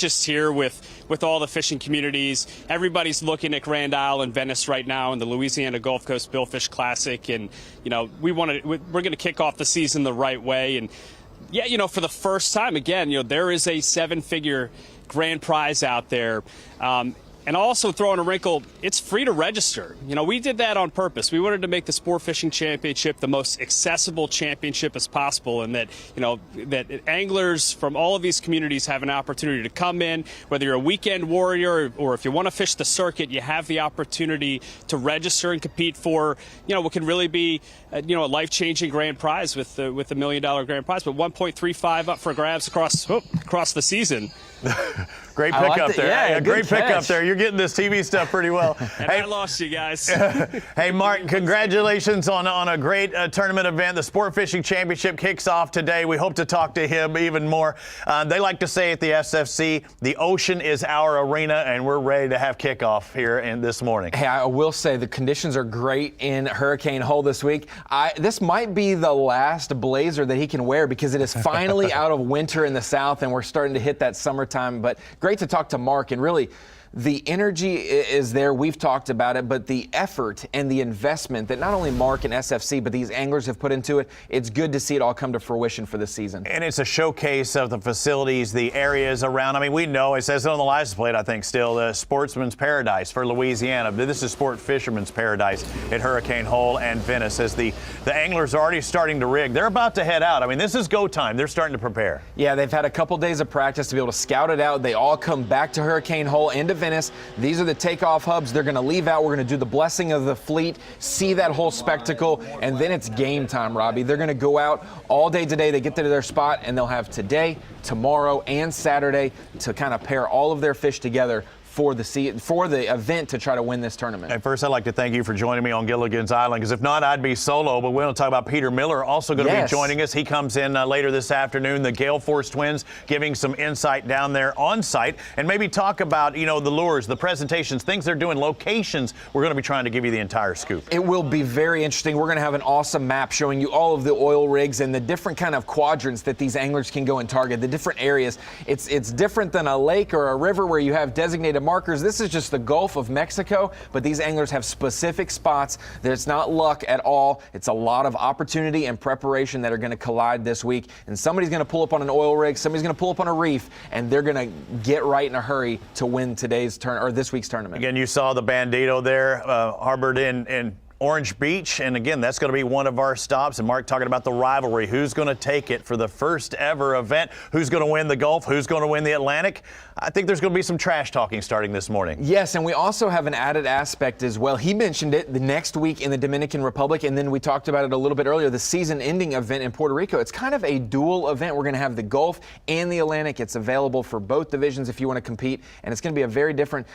just here with all the fishing communities. Everybody's looking at Grand Isle and Venice right now in the Louisiana Gulf Coast Billfish Classic, and we're going to kick off the season the right way. And yeah, for the first time again, there is a 7-figure grand prize out there. And I'll also throw in a wrinkle, it's free to register. We did that on purpose. We wanted to make the Sport Fishing Championship the most accessible championship as possible, and that, that anglers from all of these communities have an opportunity to come in, whether you're a weekend warrior or if you want to fish the circuit, you have the opportunity to register and compete for, what can really be, a life-changing grand prize with the $1 million grand prize, but 1.35 up for grabs across the season. Great pickup there. Yeah, great pickup there. You're getting this TV stuff pretty well. And I lost you guys. Hey, Mark, congratulations on a great tournament event. The Sport Fishing Championship kicks off today. We hope to talk to him even more. They like to say at the SFC, the ocean is our arena, and we're ready to have kickoff here this morning. Hey, I will say the conditions are great in Hurricane Hole this week. This might be the last blazer that he can wear because it is finally out of winter in the south, and we're starting to hit that summertime. But great to talk to Mark, and really the energy is there. We've talked about it, but the effort and the investment that not only Mark and SFC, but these anglers have put into it, it's good to see it all come to fruition for this season. And it's a showcase of the facilities, the areas around. I mean, we know, it says it on the license plate, I think, still, the sportsman's paradise for Louisiana. This is sport fisherman's paradise at Hurricane Hole and Venice, as the anglers are already starting to rig. They're about to head out. I mean, this is go time. They're starting to prepare. Yeah, they've had a couple days of practice to be able to scout it out. They all come back to Hurricane Hole and to Venice. These are the takeoff hubs. They're going to leave out. We're going to do the blessing of the fleet, see that whole spectacle, and then it's game time, Robbie. They're going to go out all day today. They get to their spot, and they'll have today, tomorrow, and Saturday to kind of pair all of their fish together for the event to try to win this tournament. At first, I'd like to thank you for joining me on Gilligan's Island, because if not, I'd be solo. But we're going to talk about Peter Miller, also going to be joining us. He comes in later this afternoon. The Gale Force twins giving some insight down there on site, and maybe talk about, the lures, the presentations, things they're doing, locations. We're going to be trying to give you the entire scoop. It will be very interesting. We're going to have an awesome map showing you all of the oil rigs and the different kind of quadrants that these anglers can go and target, the different areas. It's different than a lake or a river where you have designated markers. This is just the Gulf of Mexico, but these anglers have specific spots. It's not luck at all. It's a lot of opportunity and preparation that are going to collide this week. And somebody's going to pull up on an oil rig, somebody's going to pull up on a reef, and they're going to get right in a hurry to win this week's tournament. Again, you saw the Bandito there, harbored in Orange Beach, and again, that's going to be one of our stops. And Mark talking about the rivalry. Who's going to take it for the first ever event? Who's going to win the Gulf? Who's going to win the Atlantic? I think there's going to be some trash talking starting this morning. Yes, and we also have an added aspect as well. He mentioned it the next week in the Dominican Republic, and then we talked about it a little bit earlier, the season-ending event in Puerto Rico. It's kind of a dual event. We're going to have the Gulf and the Atlantic. It's available for both divisions if you want to compete, and it's going to be a very different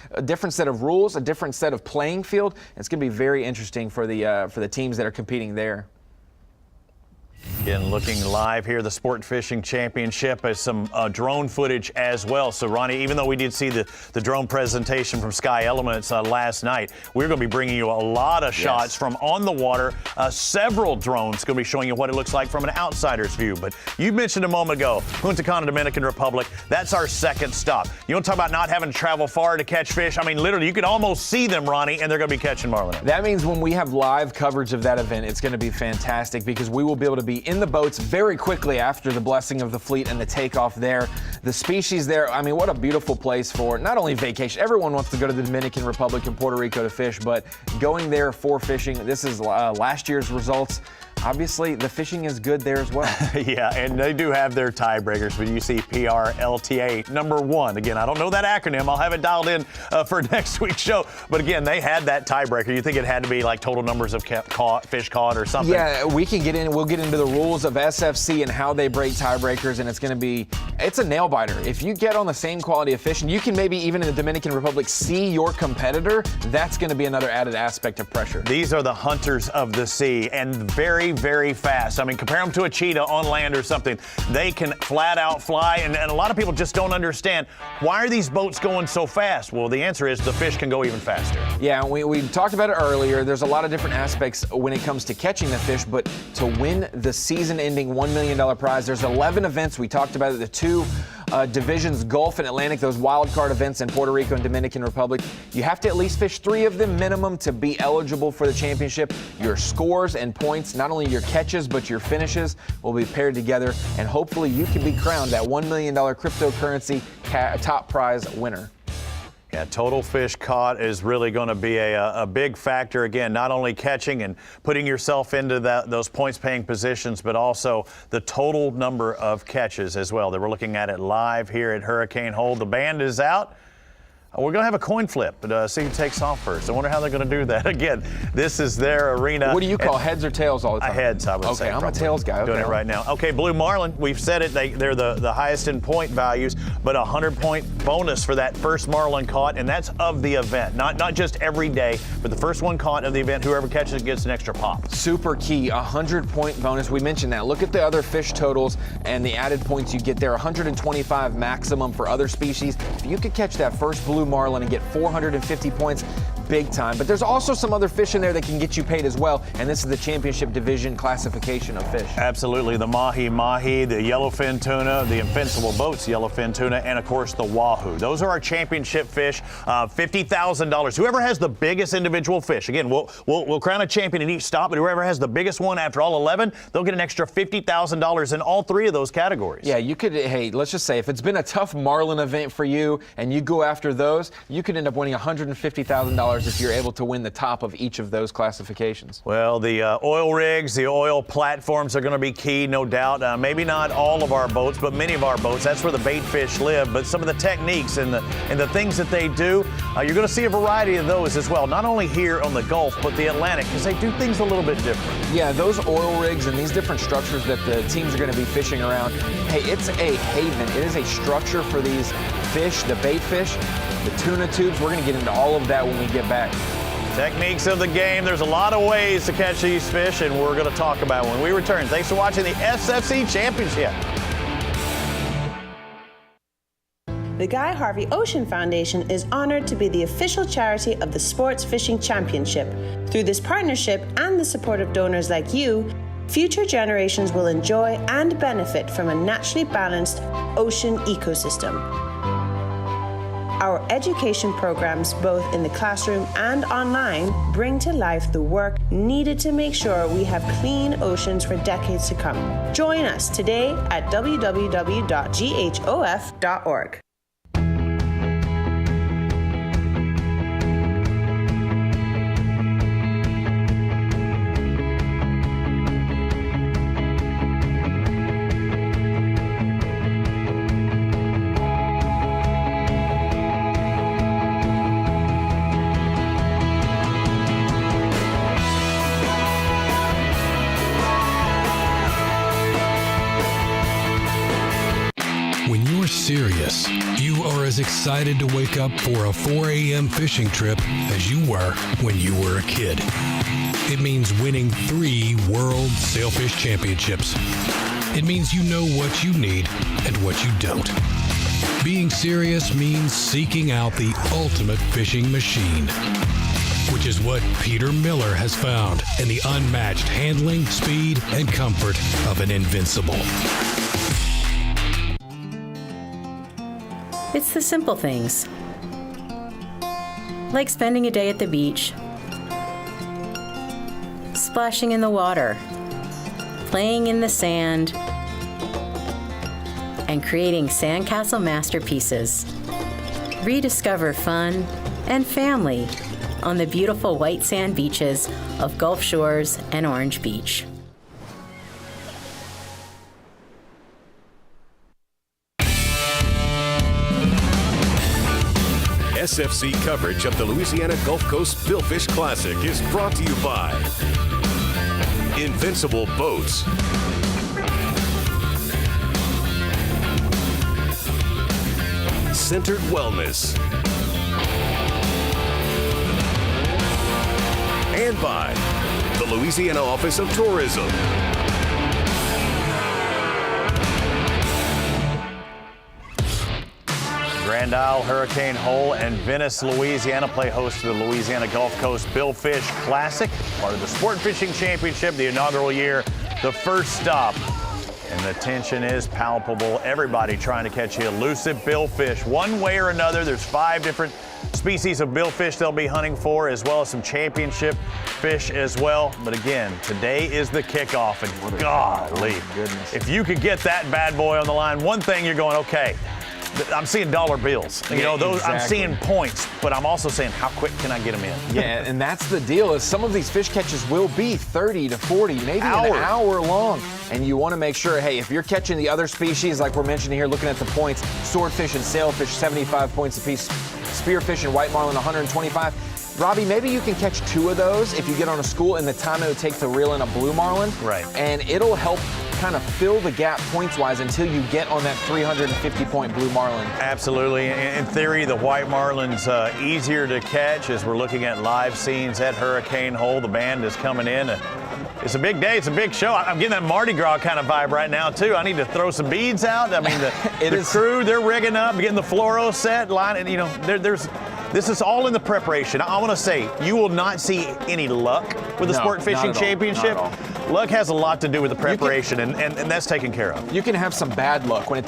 set of rules, a different set of playing field. It's going to be very interesting for the teams that are competing there. Again, looking live here, the Sport Fishing Championship has some drone footage as well. So, Ronnie, even though we did see the drone presentation from Sky Elements last night, we're going to be bringing you a lot of shots from on the water. Several drones going to be showing you what it looks like from an outsider's view. But you mentioned a moment ago, Punta Cana, Dominican Republic. That's our second stop. You want to talk about not having to travel far to catch fish? I mean, literally, you could almost see them, Ronnie, and they're going to be catching marlin. That means when we have live coverage of that event, it's going to be fantastic because we will be able to be in the boats very quickly after the blessing of the fleet and the takeoff there. The species there, I mean, what a beautiful place for not only vacation. Everyone wants to go to the Dominican Republic and Puerto Rico to fish, but going there for fishing, this is last year's results. Obviously, the fishing is good there as well. Yeah, and they do have their tiebreakers, but you see PRLTA number 1. Again, I don't know that acronym. I'll have it dialed in for next week's show. But again, they had that tiebreaker. You think it had to be like total numbers of fish caught or something? Yeah, we'll get into the rules of SFC and how they break tiebreakers, and it's a nail biter. If you get on the same quality of fish, and you can maybe even in the Dominican Republic see your competitor, that's going to be another added aspect of pressure. These are the hunters of the sea, and very, very fast. I mean, compare them to a cheetah on land or something. They can flat out fly, and a lot of people just don't understand, why are these boats going so fast? Well, the answer is the fish can go even faster. Yeah, we talked about it earlier. There's a lot of different aspects when it comes to catching the fish, but to win the season-ending $1 million prize, there's 11 events. We talked about it. The two divisions, Gulf and Atlantic, those wild card events in Puerto Rico and Dominican Republic. You have to at least fish 3 of them minimum to be eligible for the championship. Your scores and points, not only your catches, but your finishes will be paired together, and hopefully you can be crowned that $1 million cryptocurrency top prize winner. Yeah, total fish caught is really going to be a big factor. Again, not only catching and putting yourself into those points-paying positions, but also the total number of catches as well. We're looking at it live here at Hurricane Hole. The band is out. We're going to have a coin flip, but see who takes off first. I wonder how they're going to do that. Again, this is their arena. What do you call heads or tails all the time? Heads, I would say. Okay, I'm a tails guy. Okay. Doing it right now. Okay, Blue Marlin, we've said it. They're the highest in point values, but a 100-point bonus for that first Marlin caught, and that's of the event. Not just every day, but the first one caught of the event, whoever catches it gets an extra pop. Super key, 100-point bonus. We mentioned that. Look at the other fish totals and the added points you get there. 125 maximum for other species. If you could catch that first Blue Marlin and get 450 points, big time. But there's also some other fish in there that can get you paid as well, and this is the championship division classification of fish. Absolutely. The mahi-mahi, the yellowfin tuna, the Invincible Boats yellowfin tuna, and of course the wahoo. Those are our championship fish. $50,000. Whoever has the biggest individual fish, again, we'll crown a champion in each stop, but whoever has the biggest one after all 11, they'll get an extra $50,000 in all 3 of those categories. Yeah, you could, hey, let's just say if it's been a tough marlin event for you and you go after those, you could end up winning $150,000 if you're able to win the top of each of those classifications. Well, the oil rigs, the oil platforms are going to be key, no doubt. Maybe not all of our boats, but many of our boats. That's where the bait fish live. But some of the techniques and the things that they do, you're going to see a variety of those as well. Not only here on the Gulf, but the Atlantic, because they do things a little bit different. Yeah, those oil rigs and these different structures that the teams are going to be fishing around, hey, it's a haven. It is a structure for these fish, the bait fish, the tuna tubes. We're going to get into all of that when we get back. Techniques of the game. There's a lot of ways to catch these fish, and we're going to talk about it when we return. Thanks for watching the SFC Championship. The Guy Harvey Ocean Foundation is honored to be the official charity of the Sports Fishing Championship. Through this partnership and the support of donors like you, future generations will enjoy and benefit from a naturally balanced ocean ecosystem. Our education programs, both in the classroom and online, bring to life the work needed to make sure we have clean oceans for decades to come. Join us today at www.ghof.org. Serious. You are as excited to wake up for a 4 a.m. fishing trip as you were when you were a kid. It means winning 3 World Sailfish Championships. It means you know what you need and what you don't. Being serious means seeking out the ultimate fishing machine, which is what Peter Miller has found in the unmatched handling, speed, and comfort of an Invincible. It's the simple things, like spending a day at the beach, splashing in the water, playing in the sand, and creating sandcastle masterpieces. Rediscover fun and family on the beautiful white sand beaches of Gulf Shores and Orange Beach. SFC coverage of the Louisiana Gulf Coast Billfish Classic is brought to you by Invincible Boats, Centered Wellness, and by the Louisiana Office of Tourism. Grand Isle, Hurricane Hole, and Venice, Louisiana play host to the Louisiana Gulf Coast Billfish Classic, part of the Sport Fishing Championship, the inaugural year. The first stop And the tension is palpable. Everybody trying to catch the elusive billfish one way or another. There's 5 different species of billfish they'll be hunting for, as well as some championship fish as well. But again, today is the kickoff, and golly, if you could get that bad boy on the line, one thing you're going, okay, I'm seeing dollar bills. You know, those exactly. I'm seeing points, but I'm also saying, how quick can I get them in? Yeah, and that's the deal. Is some of these fish catches will be 30 to 40, maybe an hour long. And you want to make sure, hey, if you're catching the other species, like we're mentioning here, looking at the points, swordfish and sailfish, 75 points apiece, spearfish and white marlin, 125. Robbie, maybe you can catch 2 of those if you get on a school in the time it would take to reel in a blue marlin. Right. And it'll help kind of fill the gap points-wise until you get on that 350-point blue marlin. Absolutely. In theory, the white marlin's easier to catch as we're looking at live scenes at Hurricane Hole. The band is coming in. It's a big day. It's a big show. I'm getting that Mardi Gras kind of vibe right now, too. I need to throw some beads out. I mean, the crew, they're rigging up, getting the fluoro set, lining, you know, this is all in the preparation. I want to say, you will not see any luck with the Sport Fishing Championship. Luck has a lot to do with the preparation, and that's taken care of. You can have some bad luck when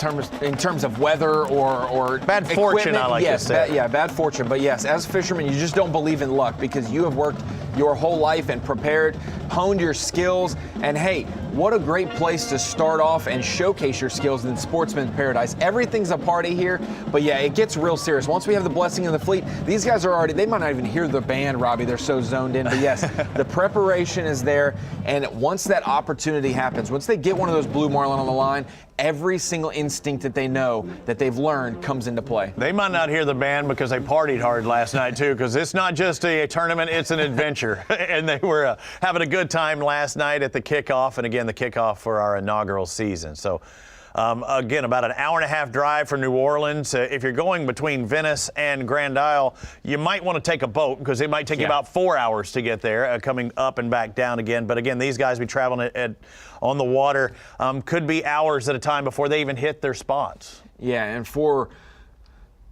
in terms of weather or bad fortune, I like to say. Bad fortune. But yes, as fishermen, you just don't believe in luck because you have worked your whole life and prepared, honed your skills, and hey, what a great place to start off and showcase your skills in Sportsman's Paradise. Everything's a party here, but yeah, it gets real serious. Once we have the blessing of the fleet, these guys are already, they might not even hear the band, Robbie, they're so zoned in, but yes, the preparation is there, and once that opportunity happens, once they get one of those blue marlin on the line, every single instinct that they know that they've learned comes into play. They might not hear the band because they partied hard last night too, because it's not just a tournament, it's an adventure. And they were having a good time last night at the kickoff, and again, the kickoff for our inaugural season. So again, about an hour-and-a-half drive from New Orleans. If you're going between Venice and Grand Isle, you might want to take a boat because it might take you about 4 hours to get there, coming up and back down again. But again, these guys be traveling on the water. Could be hours at a time before they even hit their spots. Yeah, and for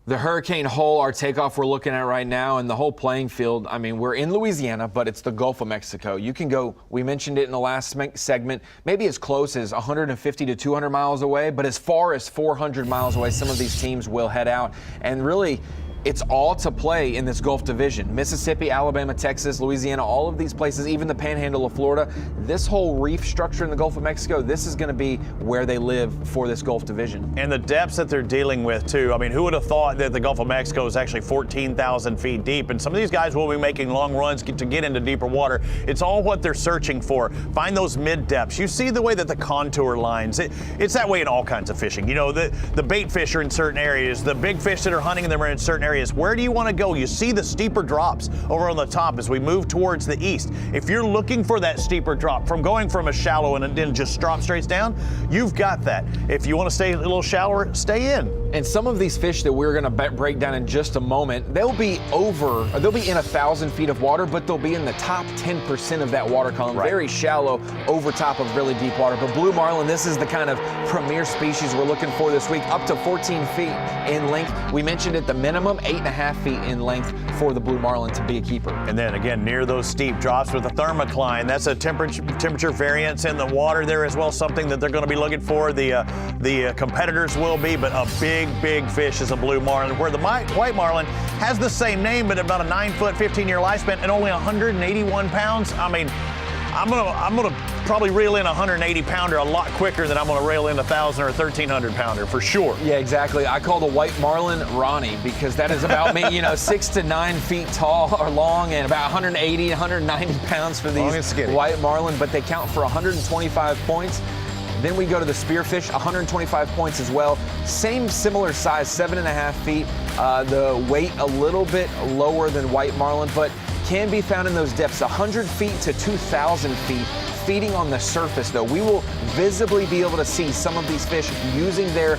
the Hurricane Hole, our takeoff we're looking at right now, and the whole playing field, I mean, we're in Louisiana, but it's the Gulf of Mexico. You can go, we mentioned it in the last segment, maybe as close as 150 to 200 miles away, but as far as 400 miles away, some of these teams will head out. And really, it's all to play in this Gulf Division. Mississippi, Alabama, Texas, Louisiana, all of these places, even the panhandle of Florida, this whole reef structure in the Gulf of Mexico, this is going to be where they live for this Gulf Division. And the depths that they're dealing with, too. I mean, who would have thought that the Gulf of Mexico is actually 14,000 feet deep? And some of these guys will be making long runs to get into deeper water. It's all what they're searching for. Find those mid-depths. You see the way that the contour lines, it's that way in all kinds of fishing. You know, the bait fish are in certain areas. The big fish that are hunting them are in certain areas. Where do you want to go? You see the steeper drops over on the top as we move towards the east. If you're looking for that steeper drop from going from a shallow and then just drop straight down, you've got that. If you want to stay a little shallower, stay in. And some of these fish that we're going to break down in just a moment, they'll be in 1,000 feet of water, but they'll be in the top 10% of that water column, very shallow over top of really deep water. But blue marlin, this is the kind of premier species we're looking for this week, up to 14 feet in length. We mentioned at the minimum 8.5 feet in length for the blue marlin to be a keeper. And then again, near those steep drops with the thermocline, that's a temperature variance in the water there as well, something that they're going to be looking for. The competitors will be, but a big fish is a blue marlin, where the white marlin has the same name, but about a 9-foot, 15-year lifespan and only 181 pounds. I mean, I'm gonna probably reel in a 180-pounder a lot quicker than I'm gonna reel in a 1,000 or 1,300-pounder for sure. Yeah, exactly. I call the white marlin Ronnie because that is about me. 6 to 9 feet tall or long, and about 180, 190 pounds for these white marlin. But they count for 125 points. Then we go to the spearfish, 125 points as well. Similar size, 7.5 feet. The weight a little bit lower than white marlin, but can be found in those depths, 100 feet to 2,000 feet, feeding on the surface, though. We will visibly be able to see some of these fish using their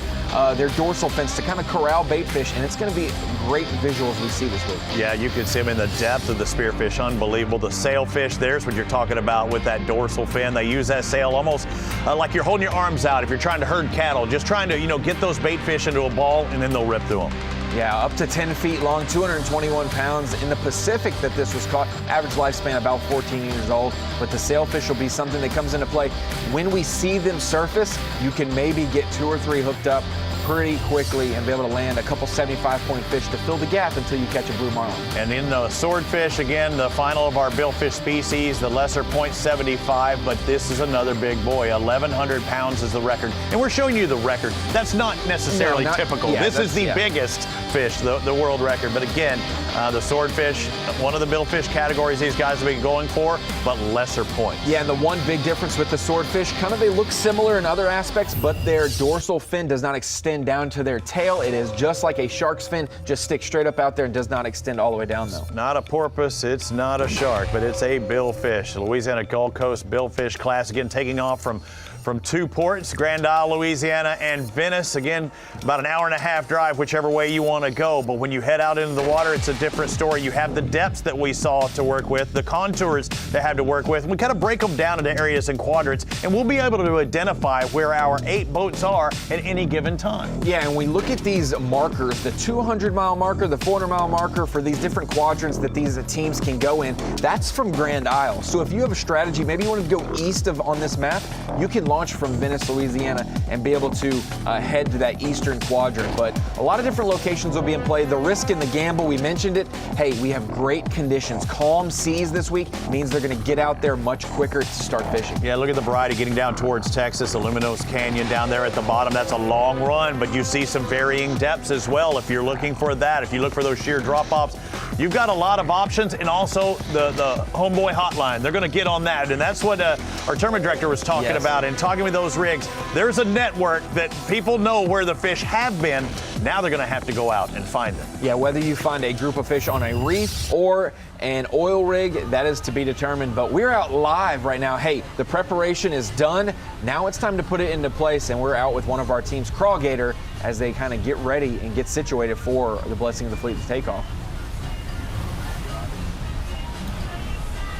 dorsal fins to kind of corral bait fish, and it's going to be great visuals we see this week. Yeah, you can see them in the depth of the spearfish. Unbelievable. The sailfish, there's what you're talking about with that dorsal fin. They use that sail almost like you're holding your arms out if you're trying to herd cattle, just trying to, get those bait fish into a ball, and then they'll rip through them. Yeah, up to 10 feet long, 221 pounds. In the Pacific that this was caught, average lifespan about 14 years old. But the sailfish will be something that comes into play. When we see them surface, you can maybe get 2 or 3 hooked up pretty quickly and be able to land a couple 75-point fish to fill the gap until you catch a blue marlin. And in the swordfish, again, the final of our billfish species, the lesser .75, but this is another big boy. 1,100 pounds is the record. And we're showing you the record. That's not necessarily typical. Yeah, this is the biggest fish, the world record. But again, the swordfish, one of the billfish categories these guys have been going for, but lesser points. Yeah, and the one big difference with the swordfish, kind of they look similar in other aspects, but their dorsal fin does not extend down to their tail. It is just like a shark's fin, just sticks straight up out there and does not extend all the way down though. It's not a porpoise, it's not a shark, but it's a billfish. The Louisiana Gulf Coast Billfish Class, again, taking off from 2 ports, Grand Isle, Louisiana, and Venice. Again, about an hour-and-a-half drive, whichever way you want to go. But when you head out into the water, it's a different story. You have the depths that we saw to work with, the contours to have to work with. We kind of break them down into areas and quadrants, and we'll be able to identify where our 8 boats are at any given time. Yeah, and we look at these markers, the 200-mile marker, the 400-mile marker for these different quadrants that these teams can go in. That's from Grand Isle. So if you have a strategy, maybe you want to go east of on this map, you can launch from Venice, Louisiana, and be able to head to that eastern quadrant. But a lot of different locations will be in play. The risk and the gamble, we mentioned it. Hey, we have great conditions. Calm seas this week means they're going to get out there much quicker to start fishing. Yeah, look at the variety getting down towards Texas, the Luminos Canyon down there at the bottom. That's a long run, but you see some varying depths as well if you're looking for that. If you look for those sheer drop-offs, you've got a lot of options, and also the Homeboy Hotline. They're going to get on that, and that's what our tournament director was talking about. And talking with those rigs, there's a network that people know where the fish have been. Now they're going to have to go out and find them. Yeah, whether you find a group of fish on a reef or an oil rig, that is to be determined. But we're out live right now. Hey, the preparation is done. Now it's time to put it into place, and we're out with one of our teams, Crawgator, as they kind of get ready and get situated for the Blessing of the Fleet to take off.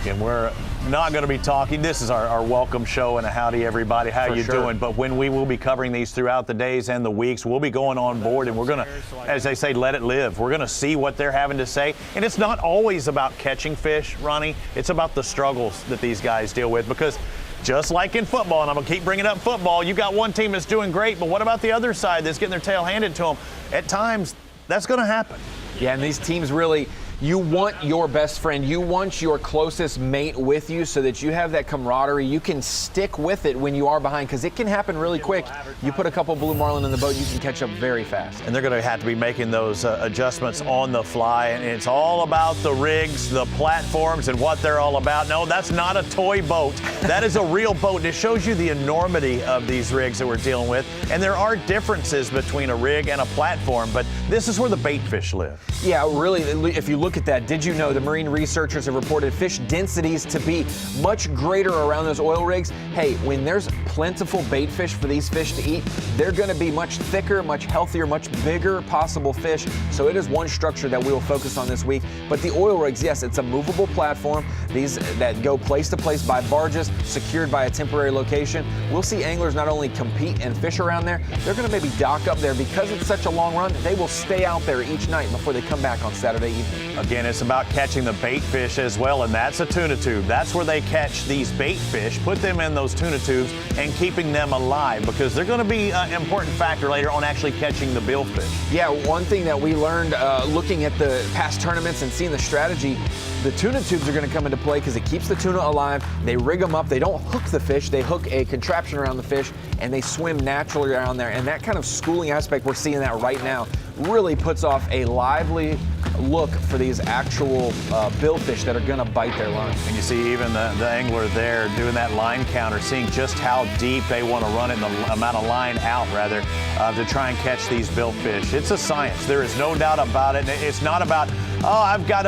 And we're not going to be talking. This is our welcome show and a howdy everybody. How you doing? But when we will be covering these throughout the days and the weeks, we'll be going on board and we're going to, as they say, let it live. We're going to see what they're having to say. And it's not always about catching fish, Ronnie. It's about the struggles that these guys deal with, because just like in football, and I'm going to keep bringing up football, you got one team that's doing great, but what about the other side that's getting their tail handed to them? At times, that's going to happen. Yeah, and these teams really, you want your best friend, you want your closest mate with you so that you have that camaraderie. You can stick with it when you are behind, because it can happen really quick. You put a couple blue marlin in the boat, you can catch up very fast. And they're going to have to be making those adjustments on the fly. And it's all about the rigs, the platforms, and what they're all about. No, that's not a toy boat. That is a real boat. And it shows you the enormity of these rigs that we're dealing with. And there are differences between a rig and a platform, but this is where the bait fish live. Yeah, really, if you look at that, did you know the marine researchers have reported fish densities to be much greater around those oil rigs? Hey, when there's plentiful bait fish for these fish to eat, they're going to be much thicker, much healthier, much bigger possible fish. So it is one structure that we will focus on this week. But the oil rigs, yes, it's a movable platform. These that go place to place by barges, secured by a temporary location. We'll see anglers not only compete and fish around there, they're going to maybe dock up there. Because it's such a long run, they will stay out there each night before they come back on Saturday evening. Again, it's about catching the bait fish as well, and that's a tuna tube. That's where they catch these bait fish, put them in those tuna tubes, and keeping them alive, because they're going to be an important factor later on actually catching the billfish. Yeah, one thing that we learned looking at the past tournaments and seeing the strategy, the tuna tubes are going to come into play because it keeps the tuna alive. They rig them up. They don't hook the fish. They hook a contraption around the fish, and they swim naturally around there. And that kind of schooling aspect, we're seeing that right now, really puts off a lively look for these actual billfish that are going to bite their line. And you see even the angler there doing that line counter, seeing just how deep they want to run it and the amount of line out, rather, to try and catch these billfish. It's a science. There is no doubt about it. It's not about I've got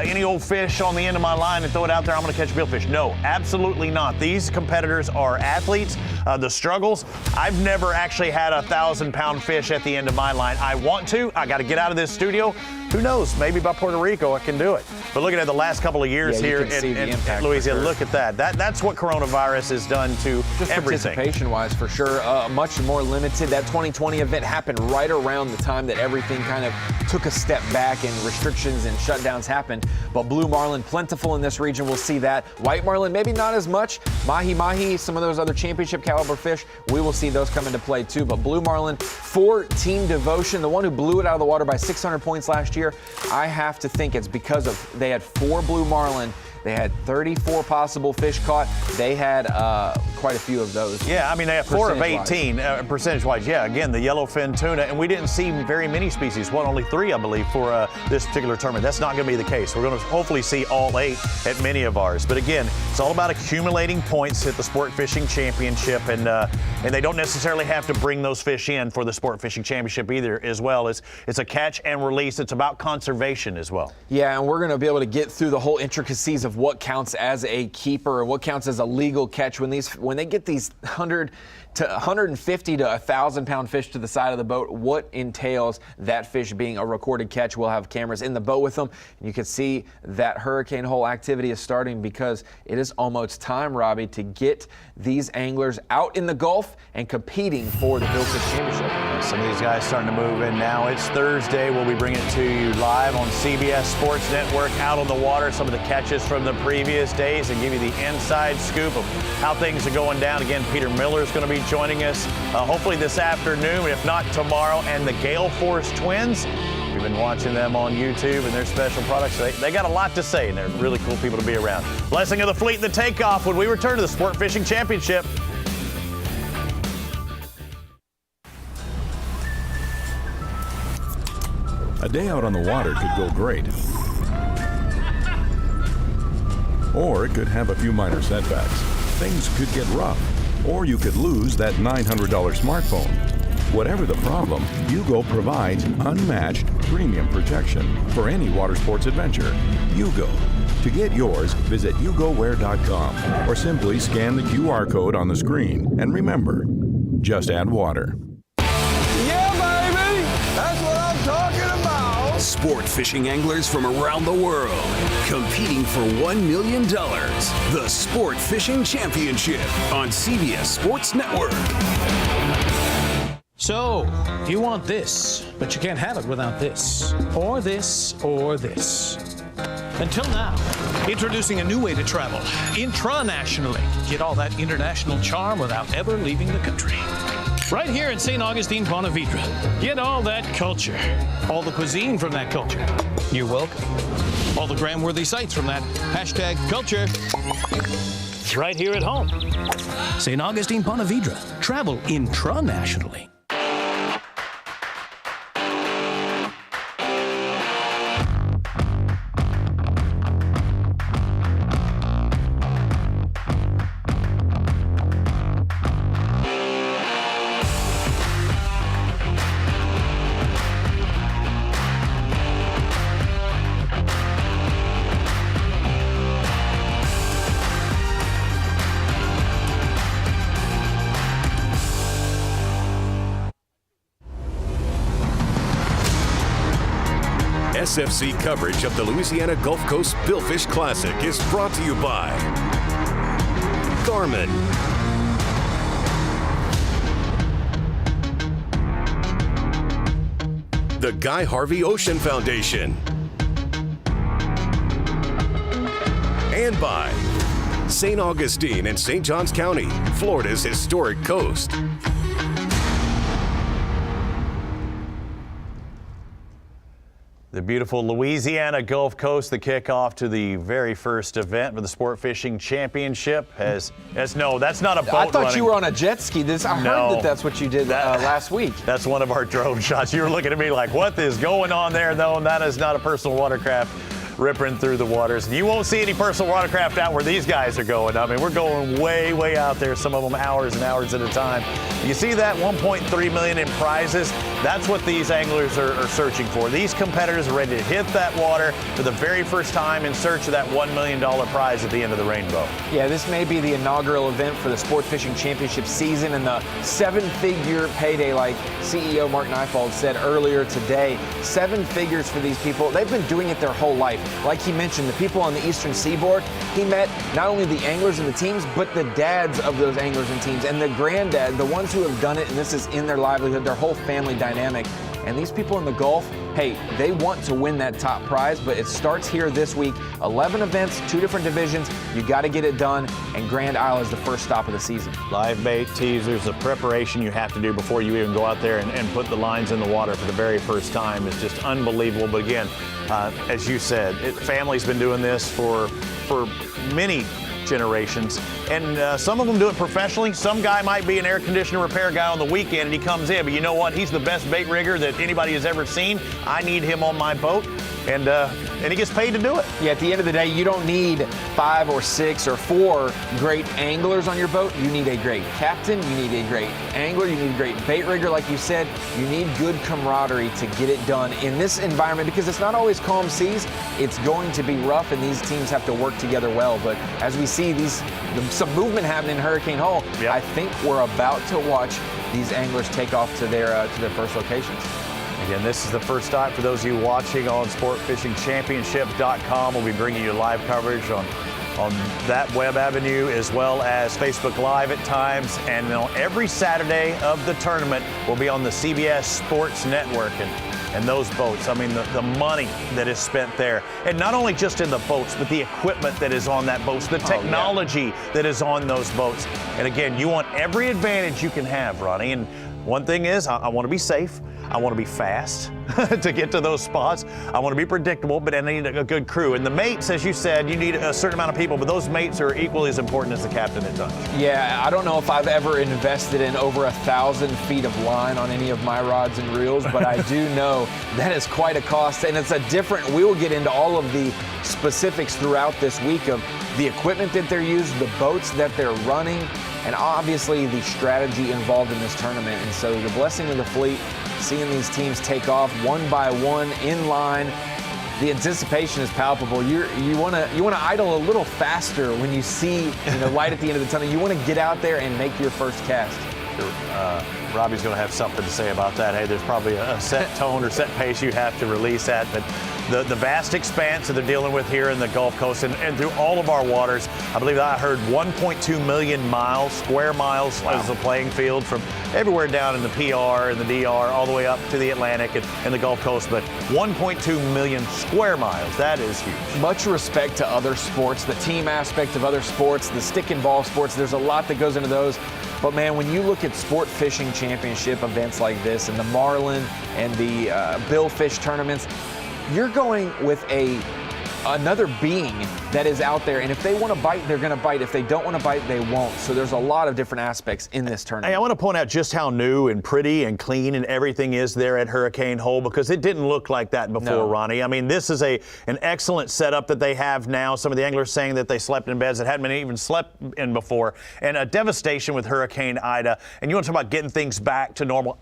any old fish on the end of my line and throw it out there, I'm going to catch billfish. No, absolutely not. These competitors are athletes. The struggles, I've never actually had a 1,000-pound fish at the end of my line. I want to. I got to get out of this studio. Who knows? Maybe by Puerto Rico I can do it. But looking at the last couple of years here in Louisiana, look at that. That's what coronavirus has done to just everything. Participation-wise, for sure, much more limited. That 2020 event happened right around the time that everything kind of took a step back and restrictions and shutdowns happened. But blue marlin, plentiful in this region. We'll see that. White marlin, maybe not as much. Mahi-mahi, some of those other championship caliber fish, we will see those come into play too. But blue marlin, for Team Devotion, the one who blew it out of the water by 600 points last year, I have to think it's because of they had 4 blue marlin. They had 34 possible fish caught. They had quite a few of those. Yeah, I mean, they have 4 of 18 percentage-wise. Yeah, again, the yellowfin tuna, and we didn't see very many species. Only 3, I believe, for this particular tournament. That's not going to be the case. We're going to hopefully see all 8 at many of ours. But again, it's all about accumulating points at the Sport Fishing Championship, and they don't necessarily have to bring those fish in for the Sport Fishing Championship either. As well, it's a catch and release. It's about conservation as well. Yeah, and we're going to be able to get through the whole intricacies of what counts as a keeper and what counts as a legal catch when they get these 150 to 1,000-pound fish to the side of the boat. What entails that fish being a recorded catch? We'll have cameras in the boat with them, and you can see that hurricane hole activity is starting because it is almost time, Robbie, to get these anglers out in the Gulf and competing for the Billfish Championship. Some of these guys starting to move in now. It's Thursday. We'll be bringing it to you live on CBS Sports Network, out on the water, some of the catches from the previous days, and give you the inside scoop of how things are going down. Again, Peter Miller is going to be joining us hopefully this afternoon, if not tomorrow. And the Gale Force twins, you've been watching them on YouTube and their special products. They got a lot to say, and they're really cool people to be around. Blessing of the Fleet and the Takeoff when we return to the Sport Fishing Championship. A day out on the water could go great. Or it could have a few minor setbacks. Things could get rough. Or you could lose that $900 smartphone. Whatever the problem, Yugo provides unmatched premium protection for any water sports adventure. Yugo. To get yours, visit YugoWear.com or simply scan the QR code on the screen. And remember, just add water. Yeah, baby! That's what I'm talking about! Sport fishing anglers from around the world competing for $1 million. The Sport Fishing Championship on CBS Sports Network. So, you want this, but you can't have it without this, or this, or this. Until now, introducing a new way to travel, intranationally. Get all that international charm without ever leaving the country. Right here in St. Augustine, Ponte Vedra. Get all that culture, all the cuisine from that culture. You're welcome. All the gram-worthy sites from that hashtag culture. Right here at home. St. Augustine, Ponte Vedra. Travel intranationally. SFC coverage of the Louisiana Gulf Coast Billfish Classic is brought to you by Garmin, the Guy Harvey Ocean Foundation, and by St. Augustine and St. Johns County, Florida's historic coast. The beautiful Louisiana Gulf Coast, the kickoff to the very first event for the Sport Fishing Championship. No, that's not a boat I thought running. you were on a jet ski. I heard that's what you did last week. That's one of our drone shots. You were looking at me like, what is going on there, though? And that is not a personal watercraft. ripping through the waters. And you won't see any personal watercraft out where these guys are going. I mean, we're going way, way out there, some of them hours and hours at a time. You see that $1.3 million in prizes? That's what these anglers are searching for. These competitors are ready to hit that water for the very first time in search of that $1 million prize at the end of the rainbow. Yeah, this may be the inaugural event for the Sport Fishing Championship season and the 7-figure payday, like CEO Mark Neifeld said earlier today. 7 figures for these people. They've been doing it their whole life. Like he mentioned, the people on the Eastern Seaboard, he met not only the anglers and the teams, but the dads of those anglers and teams and the granddad, the ones who have done it, and this is in their livelihood, their whole family dynamic. And these people in the Gulf, hey, they want to win that top prize, but it starts here this week. 11 events, 2 different divisions. You got to get it done, and Grand Isle is the first stop of the season. Live bait, teasers, the preparation you have to do before you even go out there and put the lines in the water for the very first time is just unbelievable. But again, as you said, family's been doing this for many generations, and some of them do it professionally. Some guy might be an air conditioner repair guy on the weekend, and he comes in, but you know what? He's the best bait rigger that anybody has ever seen. I need him on my boat, and he gets paid to do it. Yeah, at the end of the day, you don't need 5 or 6 or 4 great anglers on your boat. You need a great captain, you need a great angler, you need a great bait rigger, like you said. You need good camaraderie to get it done in this environment, because it's not always calm seas. It's going to be rough, and these teams have to work together well. But as we see some movement happening in Hurricane Hole, yep. I think we're about to watch these anglers take off to their first locations. Again, this is the first stop for those of you watching on sportfishingchampionship.com. We'll be bringing you live coverage on that web avenue, as well as Facebook Live at times. And every Saturday of the tournament will be on the CBS Sports Network. And those boats, I mean, the money that is spent there. And not only just in the boats, but the equipment that is on that boat, the technology that is on those boats. And again, you want every advantage you can have, Ronnie. And one thing is, I want to be safe. I want to be fast to get to those spots. I want to be predictable, but I need a good crew. And the mates, as you said, you need a certain amount of people, but those mates are equally as important as the captain at times. Yeah, I don't know if I've ever invested in over 1,000 feet of line on any of my rods and reels, but I do know that is quite a cost, and it's a different, we will get into all of the specifics throughout this week of the equipment that they're using, the boats that they're running, and obviously the strategy involved in this tournament. And so the blessing of the fleet, seeing these teams take off one by one in line, the anticipation is palpable. You want to idle a little faster when you see light at the end of the tunnel. You want to get out there and make your first cast. Robbie's going to have something to say about that. Hey, there's probably a set tone or set pace you have to release at, but the vast expanse that they're dealing with here in the Gulf Coast and through all of our waters, I believe I heard 1.2 million square miles as a playing field from everywhere down in the PR and the DR all the way up to the Atlantic and the Gulf Coast, but 1.2 million square miles, that is huge. Much respect to other sports, the team aspect of other sports, the stick and ball sports, there's a lot that goes into those. But man, when you look at Sport Fishing Championship events like this and the Marlin and the Billfish tournaments, you're going with another being that is out there, and if they want to bite, they're going to bite. If they don't want to bite, they won't. So there's a lot of different aspects in this tournament. Hey, I want to point out just how new and pretty and clean and everything is there at Hurricane Hole, because it didn't look like that before, Ronnie. I mean, this is an excellent setup that they have now. Some of the anglers saying that they slept in beds that hadn't been even slept in before, and a devastation with Hurricane Ida. And you want to talk about getting things back to normal.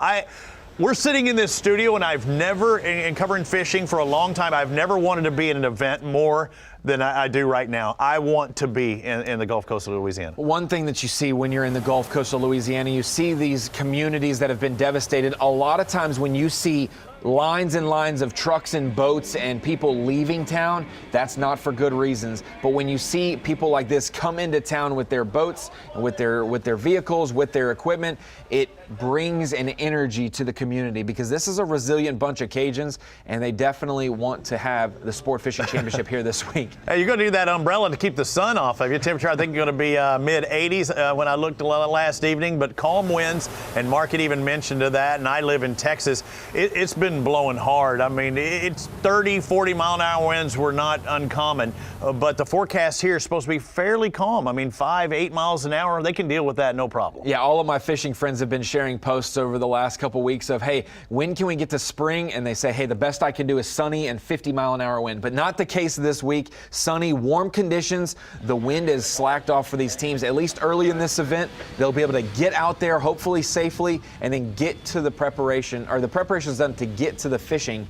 We're sitting in this studio, and I've never, in covering fishing for a long time, I've never wanted to be in an event more than I do right now. I want to be in the Gulf Coast of Louisiana. One thing that you see when you're in the Gulf Coast of Louisiana, you see these communities that have been devastated. A lot of times when you see lines and lines of trucks and boats and people leaving town, that's not for good reasons. But when you see people like this come into town with their boats, and with their vehicles, with their equipment, it brings an energy to the community, because this is a resilient bunch of Cajuns, and they definitely want to have the Sport Fishing Championship here this week. Hey, you're going to need that umbrella to keep the sun off of your temperature. I think you're going to be mid-80s when I looked last evening, but calm winds, and Mark had even mentioned to that, and I live in Texas. It's been wind blowing hard. I mean, it's 30, 40-mile-an-hour winds were not uncommon, but the forecast here is supposed to be fairly calm. I mean, 5, 8 miles an hour, they can deal with that, no problem. Yeah, all of my fishing friends have been sharing posts over the last couple weeks of, hey, when can we get to spring? And they say, hey, the best I can do is sunny and 50-mile-an-hour wind. But not the case this week. Sunny, warm conditions. The wind is slacked off for these teams, at least early in this event. They'll be able to get out there, hopefully safely, and then get to the preparation, or the preparation's done to get to the fishing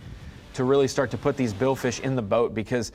to really start to put these billfish in the boat, because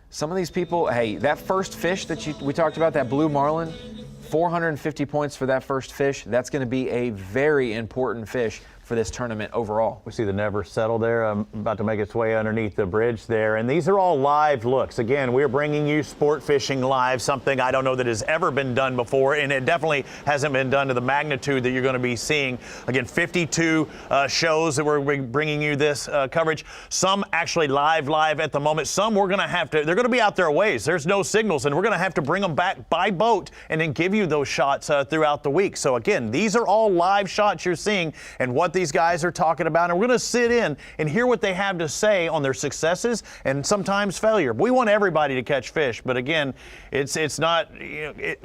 some of these people, hey, that first fish that we talked about, that blue marlin, 450 points for that first fish. That's going to be a very important fish for this tournament overall. We see the Never Settle there, about to make its way underneath the bridge there. And these are all live looks. Again, we're bringing you sport fishing live, something I don't know that has ever been done before, and it definitely hasn't been done to the magnitude that you're going to be seeing. Again, 52 shows that we're bringing you this coverage. Some actually live at the moment. Some we're going to have to, they're going to be out there a ways. There's no signals, and we're going to have to bring them back by boat and then give you those shots throughout the week. So again, these are all live shots you're seeing and what these guys are talking about, and we're going to sit in and hear what they have to say on their successes and sometimes failure. We want everybody to catch fish, but again, it's not,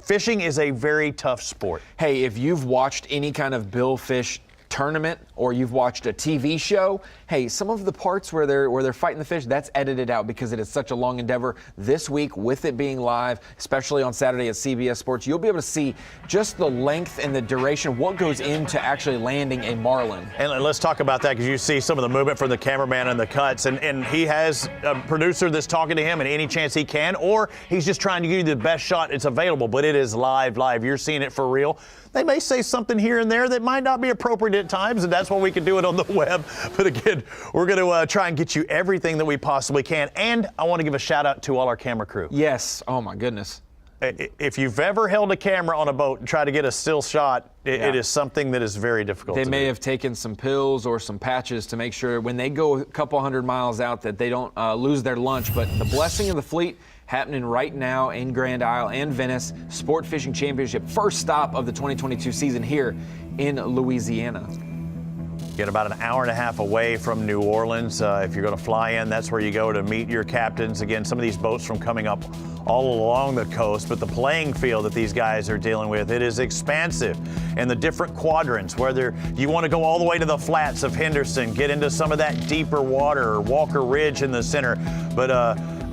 fishing is a very tough sport. Hey, if you've watched any kind of billfish tournament or you've watched a TV show, hey, some of the parts where they're fighting the fish, that's edited out because it is such a long endeavor. This week, with it being live, especially on Saturday at CBS Sports, you'll be able to see just the length and the duration, what goes into actually landing a marlin. And let's talk about that, because you see some of the movement from the cameraman and the cuts, and he has a producer that's talking to him and any chance he can, or he's just trying to give you the best shot it's available, but it is live. You're seeing it for real. They may say something here and there that might not be appropriate at times, and that's why we can do it on the web. But again, we're going to try and get you everything that we possibly can. And I want to give a shout out to all our camera crew. Yes. Oh, my goodness. If you've ever held a camera on a boat and tried to get a still shot, it is something that is very difficult to do. They may have taken some pills or some patches to make sure when they go a couple hundred miles out that they don't lose their lunch. But the blessing of the fleet happening right now in Grand Isle and Venice, Sport Fishing Championship, first stop of the 2022 season here in Louisiana. Get about an hour and a half away from New Orleans. If you're going to fly in, that's where you go to meet your captains. Again, some of these boats from coming up all along the coast, but the playing field that these guys are dealing with, it is expansive. And the different quadrants, whether you want to go all the way to the flats of Henderson, get into some of that deeper water, or Walker Ridge in the center, but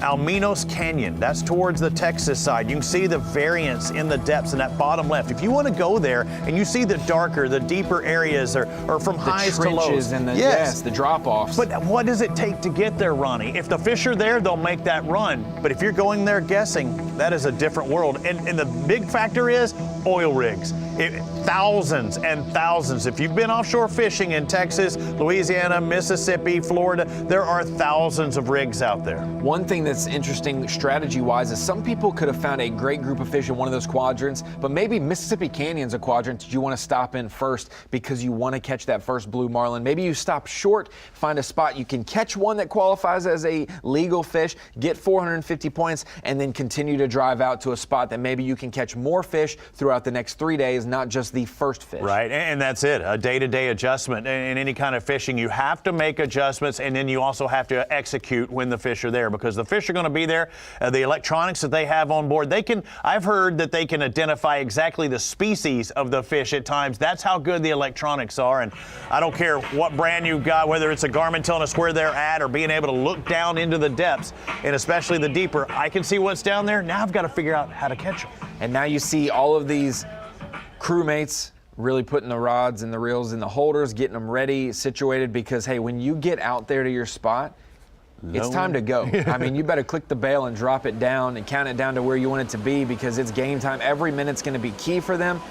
Alminos Canyon, that's towards the Texas side. You can see the variance in the depths in that bottom left. If you want to go there and you see the darker, the deeper areas or from highs to lows. And the drop-offs. But what does it take to get there, Ronnie? If the fish are there, they'll make that run. But if you're going there guessing, that is a different world. And the big factor is oil rigs. Thousands and thousands. If you've been offshore fishing in Texas, Louisiana, Mississippi, Florida, there are thousands of rigs out there. One thing that's interesting strategy-wise is some people could have found a great group of fish in one of those quadrants, but maybe Mississippi Canyon's a quadrant that you want to stop in first because you want to catch that first blue marlin. Maybe you stop short, find a spot you can catch one that qualifies as a legal fish, get 450 points, and then continue to drive out to a spot that maybe you can catch more fish throughout the next 3 days, not just the first fish. Right, and that's it, a day-to-day adjustment. In any kind of fishing, you have to make adjustments, and then you also have to execute when the fish are there, because the fish are going to be there. The electronics that they have on board, I've heard that they can identify exactly the species of the fish at times. That's how good the electronics are, and I don't care what brand you've got, whether it's a Garmin telling us where they're at or being able to look down into the depths, and especially the deeper. I can see what's down there. Now I've got to figure out how to catch them. And now you see all of these crewmates really putting the rods and the reels in the holders, getting them ready, situated, because, hey, when you get out there to your spot, it's time to go. I mean, you better click the bail and drop it down and count it down to where you want it to be, because it's game time. Every minute's going to be key for them.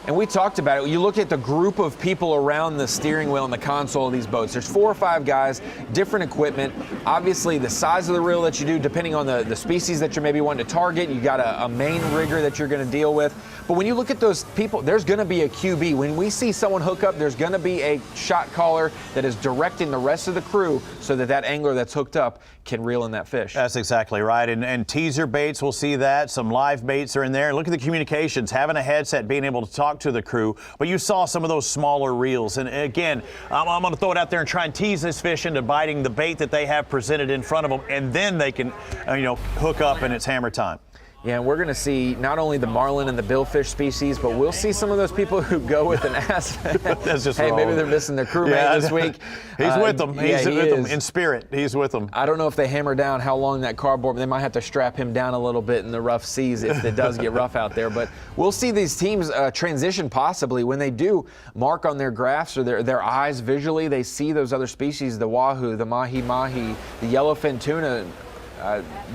And we talked about it. You look at the group of people around the steering wheel and the console of these boats. There's 4 or 5 guys, different equipment. Obviously, the size of the reel that you do, depending on the species that you're maybe wanting to target. You got a main rigger that you're going to deal with. But when you look at those people, there's going to be a QB. When we see someone hook up, there's going to be a shot caller that is directing the rest of the crew so that that angler that's hooked up can reel in that fish. That's exactly right. And teaser baits, we'll see that. Some live baits are in there. Look at the communications. Having a headset, being able to talk talked to the crew, but you saw some of those smaller reels. And again, I'm going to throw it out there and try and tease this fish into biting the bait that they have presented in front of them, and then they can, hook up and it's hammer time. Yeah, and we're going to see not only the marlin and the billfish species, but we'll see some of those people who go with an ass. That's just hey, wrong. Maybe they're missing their crewmate this week. He's with them. He's with them in spirit. He's with them. I don't know if they hammer down how long that cardboard. They might have to strap him down a little bit in the rough seas if it does get rough out there. But we'll see these teams transition possibly when they do mark on their graphs or their eyes visually. They see those other species, the wahoo, the mahi-mahi, the yellowfin tuna.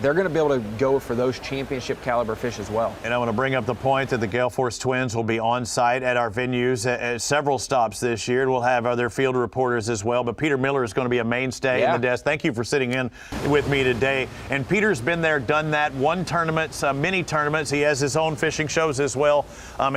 They're going to be able to go for those championship caliber fish as well. And I want to bring up the point that the Gale Force Twins will be on site at our venues at several stops this year. We'll have other field reporters as well, but Peter Miller is going to be a mainstay in the desk. Thank you for sitting in with me today. And Peter's been there, done that, won tournaments, mini tournaments. He has his own fishing shows as well.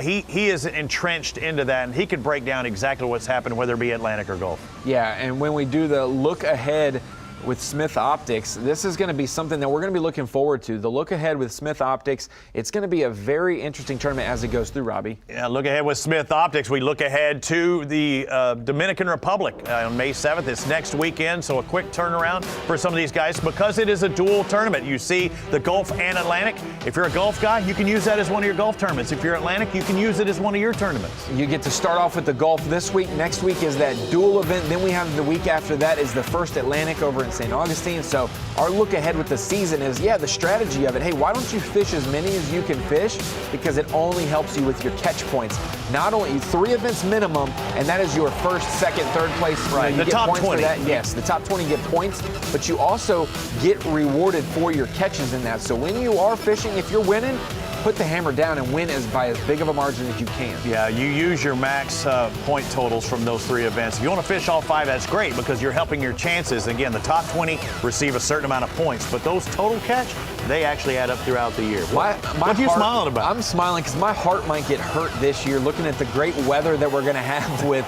He is entrenched into that, and he could break down exactly what's happened, whether it be Atlantic or Gulf. Yeah, and when we do the look ahead with Smith Optics, this is going to be something that we're going to be looking forward to. The look ahead with Smith Optics, it's going to be a very interesting tournament as it goes through, Robbie. Yeah, look ahead with Smith Optics. We look ahead to the Dominican Republic on May 7th. It's next weekend, so a quick turnaround for some of these guys because it is a dual tournament. You see the Gulf and Atlantic. If you're a Gulf guy, you can use that as one of your Gulf tournaments. If you're Atlantic, you can use it as one of your tournaments. You get to start off with the Gulf this week. Next week is that dual event. Then we have the week after that is the first Atlantic over in St. Augustine. So our look ahead with the season is, the strategy of it. Hey, why don't you fish as many as you can fish? Because it only helps you with your catch points. Not only 3 events minimum, and that is your first, second, third place. Right, you the get top points 20. for that. Yes, the top 20 get points, but you also get rewarded for your catches in that. So when you are fishing, if you're winning, put the hammer down and win by as big of a margin as you can. Yeah, you use your max point totals from those 3 events. If you want to fish all 5, that's great because you're helping your chances. Again, the top 20 receive a certain amount of points, but those total catch, they actually add up throughout the year. What are you smiling about? I'm smiling because my heart might get hurt this year looking at the great weather that we're going to have with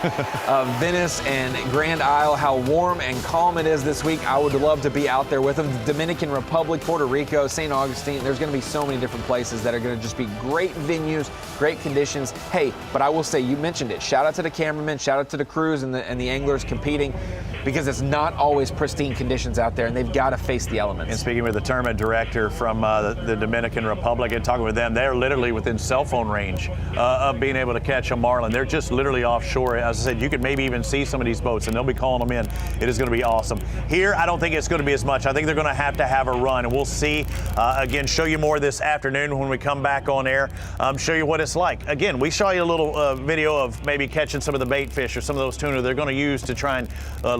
Venice and Grand Isle, how warm and calm it is this week. I would love to be out there with them. The Dominican Republic, Puerto Rico, St. Augustine, there's going to be so many different places that are going to just be great venues, great conditions. Hey, but I will say, you mentioned it. Shout out to the cameramen, shout out to the crews and the anglers competing because it's not always pristine conditions out there and they've got to face the elements. And speaking with the tournament director from the Dominican Republic and talking with them, they're literally within cell phone range of being able to catch a marlin. They're just literally offshore. As I said, you could maybe even see some of these boats and they'll be calling them in. It is going to be awesome. Here, I don't think it's going to be as much. I think they're going to have a run and we'll see. Again, show you more this afternoon when we come back on air, show you what it's like. Again, we saw you a little video of maybe catching some of the bait fish or some of those tuna they're going to use to try and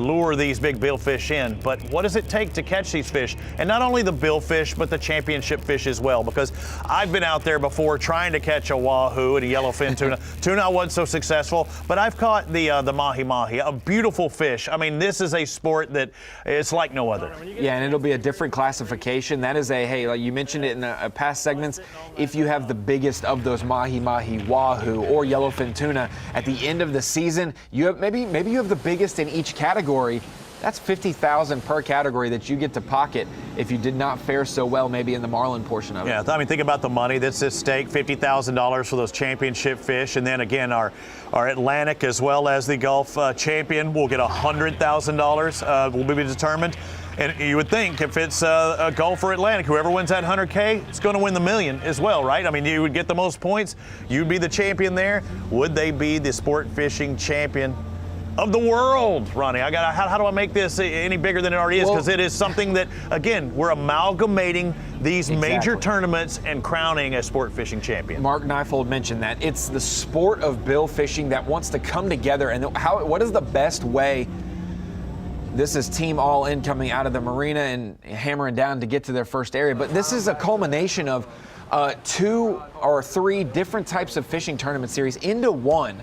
lure these big billfish in. But what does it take to catch these fish? And not only the billfish, but the championship fish as well, because I've been out there before trying to catch a wahoo and a yellowfin tuna. Tuna wasn't so successful, but I've caught the mahi-mahi, a beautiful fish. I mean, this is a sport that it's like no other. Yeah, and it'll be a different classification. That is hey, like you mentioned it in past segments, if you have the biggest of those mahi-mahi, wahoo, or yellowfin tuna at the end of the season, you have maybe you have the biggest in each category. That's $50,000 per category that you get to pocket if you did not fare so well maybe in the marlin portion of it. Yeah, I mean, think about the money that's at stake, $50,000 for those championship fish. And then again, our Atlantic as well as the Gulf champion will get $100,000 will be determined. And you would think if it's a Gulf or Atlantic, whoever wins that 100K is going to win the million as well, right? I mean, you would get the most points. You'd be the champion there. Would they be the sport fishing champion of the world, Ronnie? How do I make this any bigger than it already is? Because it is something that, again, we're amalgamating these major tournaments and crowning a sport fishing champion. Mark Neifold mentioned that. It's the sport of bill fishing that wants to come together. And what is the best way? This is Team All In coming out of the marina and hammering down to get to their first area. But this is a culmination of 2 or 3 different types of fishing tournament series into one.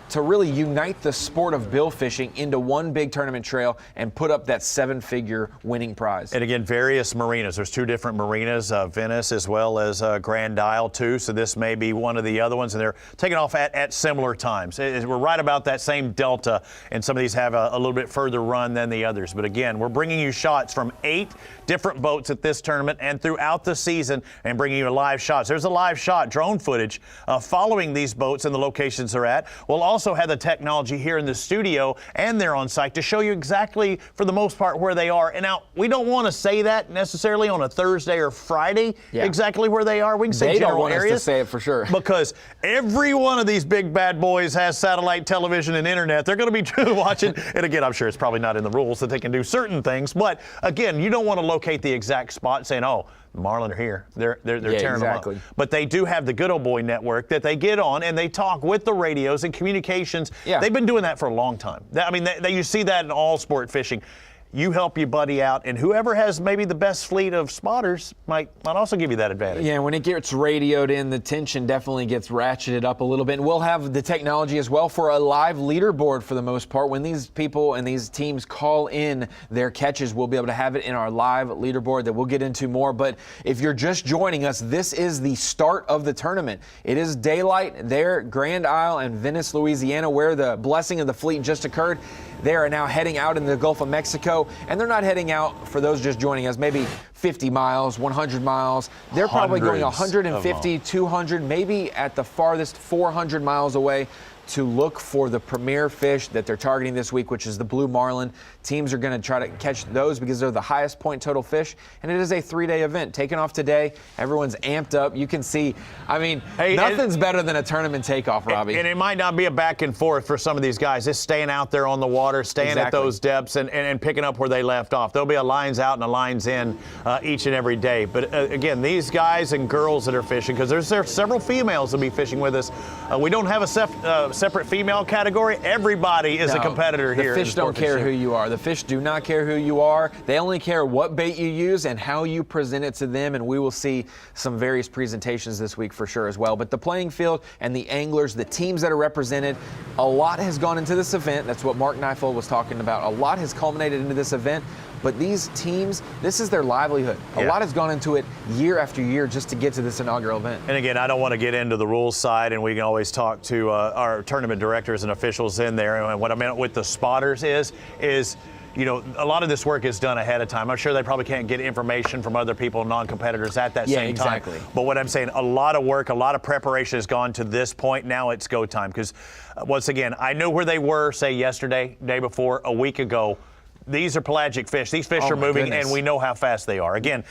to really unite the sport of bill fishing into one big tournament trail and put up that 7-figure winning prize. And again, various marinas. There's 2 different marinas, Venice as well as Grand Isle too. So this may be one of the other ones, and they're taking off at similar times. We're right about that same delta, and some of these have a little bit further run than the others. But again, we're bringing you shots from 8 different boats at this tournament and throughout the season, and bringing you live shots. There's a live shot, drone footage following these boats and the locations they're at. We'll also have the technology here in the studio and there on site to show you exactly, for the most part, where they are. And now, we don't want to say that necessarily on a Thursday or Friday, exactly where they are. We can say they general don't want areas. us to say it for sure. Because every one of these big bad boys has satellite television and internet. They're going to be watching. And again, I'm sure it's probably not in the rules that they can do certain things. But again, you don't want to locate the exact spot saying, oh, Marlin are here. They're tearing them up. But they do have the Good Old Boy Network that they get on, and they talk with the radios and communications. They've been doing that for a long time. I mean, you see that in all sport fishing. You help your buddy out, and whoever has maybe the best fleet of spotters might also give you that advantage. Yeah, when it gets radioed in, the tension definitely gets ratcheted up a little bit. And we'll have the technology as well for a live leaderboard for the most part. When these people and these teams call in their catches, we'll be able to have it in our live leaderboard that we'll get into more. But if you're just joining us, this is the start of the tournament. It is daylight there, Grand Isle and Venice, Louisiana, where the blessing of the fleet just occurred. They are now heading out in the Gulf of Mexico, and they're not heading out, for those just joining us, maybe 50 miles, 100 miles. They're probably going 150, 200, maybe at the farthest 400 miles away to look for the premier fish that they're targeting this week, which is the blue marlin. Teams are going to try to catch those because they're the highest point total fish, and it is a 3-day event. Taking off today, everyone's amped up. You can see, I mean, nothing's better than a tournament takeoff, Robbie. And it might not be a back and forth for some of these guys. Just staying out there on the water, staying at those depths, and picking up where they left off. There'll be a lines out and a lines in each and every day. But again, these guys and girls that are fishing, because there's several females that will be fishing with us. We don't have a separate female category. Everybody is a competitor here. The fish don't care who you are. The fish do not care who you are. They only care what bait you use and how you present it to them, and we will see some various presentations this week for sure as well. But the playing field and the anglers, the teams that are represented, a lot has gone into this event. That's what Mark Neifeld was talking about. A lot has culminated into this event. But these teams, this is their livelihood. A lot has gone into it year after year just to get to this inaugural event. And again, I don't want to get into the rules side, and we can always talk to our tournament directors and officials in there. And what I meant with the spotters is, you know, a lot of this work is done ahead of time. I'm sure they probably can't get information from other people, non-competitors at that same time. But what I'm saying, a lot of work, a lot of preparation has gone to this point. Now it's go time. Because once again, I knew where they were, say, yesterday, day before, a week ago. These are pelagic fish. These fish are moving, and we know how fast they are. Again,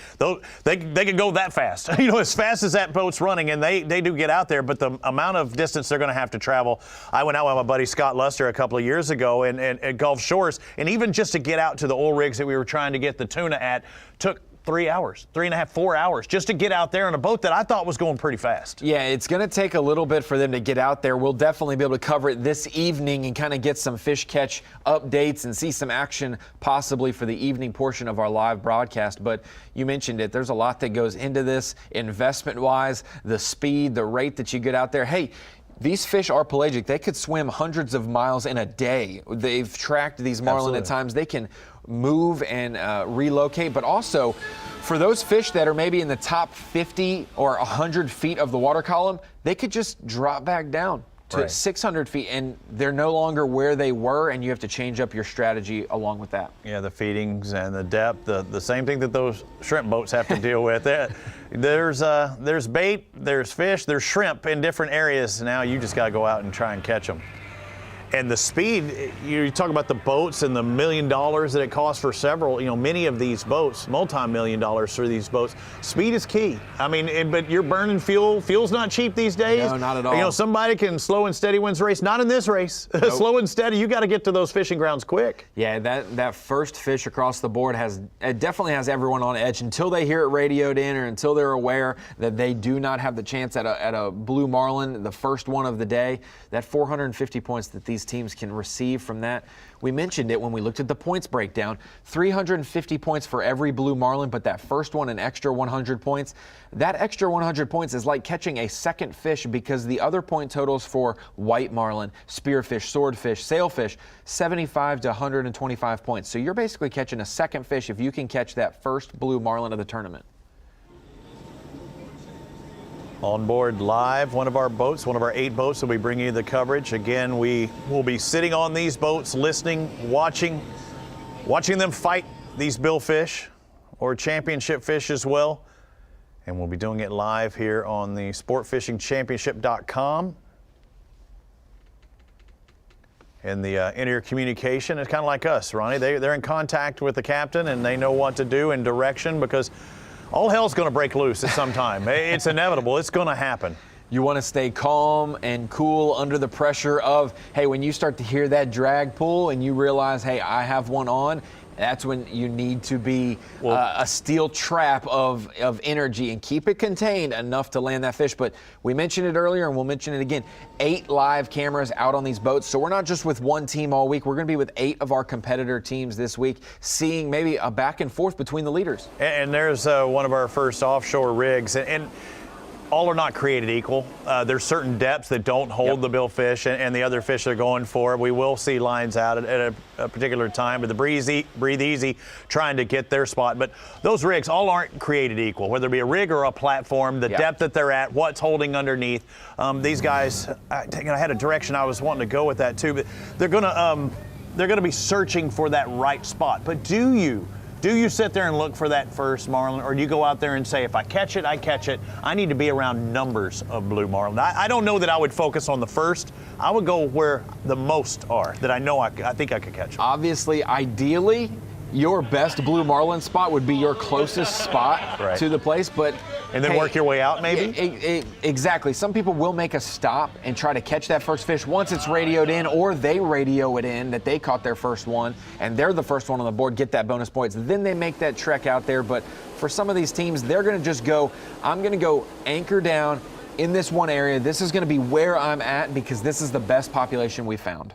they can go that fast. You know, as fast as that boat's running, and they do get out there, but the amount of distance they're going to have to travel. I went out with my buddy Scott Luster a couple of years ago at Gulf Shores, and even just to get out to the oil rigs that we were trying to get the tuna at took 3 hours, 3.5, 4 hours just to get out there on a boat that I thought was going pretty fast. Yeah, it's going to take a little bit for them to get out there. We'll definitely be able to cover it this evening and kind of get some fish catch updates and see some action possibly for the evening portion of our live broadcast. But you mentioned it. There's a lot that goes into this investment-wise, the speed, the rate that you get out there. Hey, these fish are pelagic. They could swim hundreds of miles in a day. They've tracked these marlin at times. They can move and relocate, but also for those fish that are maybe in the top 50 or 100 feet of the water column, they could just drop back down to 600 feet, and they're no longer where they were, and you have to change up your strategy along with that. Yeah, the feedings and the depth, the same thing that those shrimp boats have to deal with. There's bait, there's fish, there's shrimp in different areas. Now you just got to go out and try and catch them. And the speed, you talk about the boats and the $1 million that it costs for several, many of these boats, multi-million dollars for these boats. Speed is key. I mean, but you're burning fuel. Fuel's not cheap these days. No, not at all. Somebody can slow and steady wins race. Not in this race. Nope. Slow and steady, you got to get to those fishing grounds quick. Yeah, that first fish across the board definitely has everyone on edge until they hear it radioed in or until they're aware that they do not have the chance at a blue marlin, the first one of the day. That 450 points that these these teams can receive from that. We mentioned it when we looked at the points breakdown. 350 points for every blue marlin, but that first one, an extra 100 points. That extra 100 points is like catching a second fish, because the other point totals for white marlin, spearfish, swordfish, sailfish, 75 to 125 points. So you're basically catching a second fish if you can catch that first blue marlin of the tournament. On board live, one of our boats, one of our 8 boats will be bringing you the coverage. Again, we will be sitting on these boats, listening, watching them fight these billfish or championship fish as well. And we'll be doing it live here on the sportfishingchampionship.com. And the in-ear communication is kind of like us, Ronnie. They're in contact with the captain, and they know what to do and direction, because all hell's going to break loose at some time. It's inevitable. It's going to happen. You want to stay calm and cool under the pressure of, hey, when you start to hear that drag pull and you realize, hey, I have one on, that's when you need to be a steel trap of energy and keep it contained enough to land that fish. But we mentioned it earlier, and we'll mention it again, 8 live cameras out on these boats. So we're not just with one team all week. We're going to be with 8 of our competitor teams this week, seeing maybe a back and forth between the leaders. And there's one of our first offshore rigs. And all are not created equal. There's certain depths that don't hold the billfish and the other fish they're going for. We will see lines out at a particular time, but the breathe easy trying to get their spot. But those rigs all aren't created equal, whether it be a rig or a platform, the depth that they're at, what's holding underneath. These guys, I had a direction I was wanting to go with that too, but they're gonna be searching for that right spot. But do you sit there and look for that first marlin, or do you go out there and say, if I catch it, I catch it? I need to be around numbers of blue marlin. I don't know that I would focus on the first. I would go where the most are, that I know I think I could catch them. Obviously, ideally, your best blue marlin spot would be your closest spot to the place, but and then work your way out, maybe? Exactly. Some people will make a stop and try to catch that first fish once it's radioed in, or they radio it in that they caught their first one, and they're the first one on the board, get that bonus points. Then they make that trek out there. But for some of these teams, they're going to just go, I'm going to go anchor down in this one area. This is going to be where I'm at, because this is the best population we found.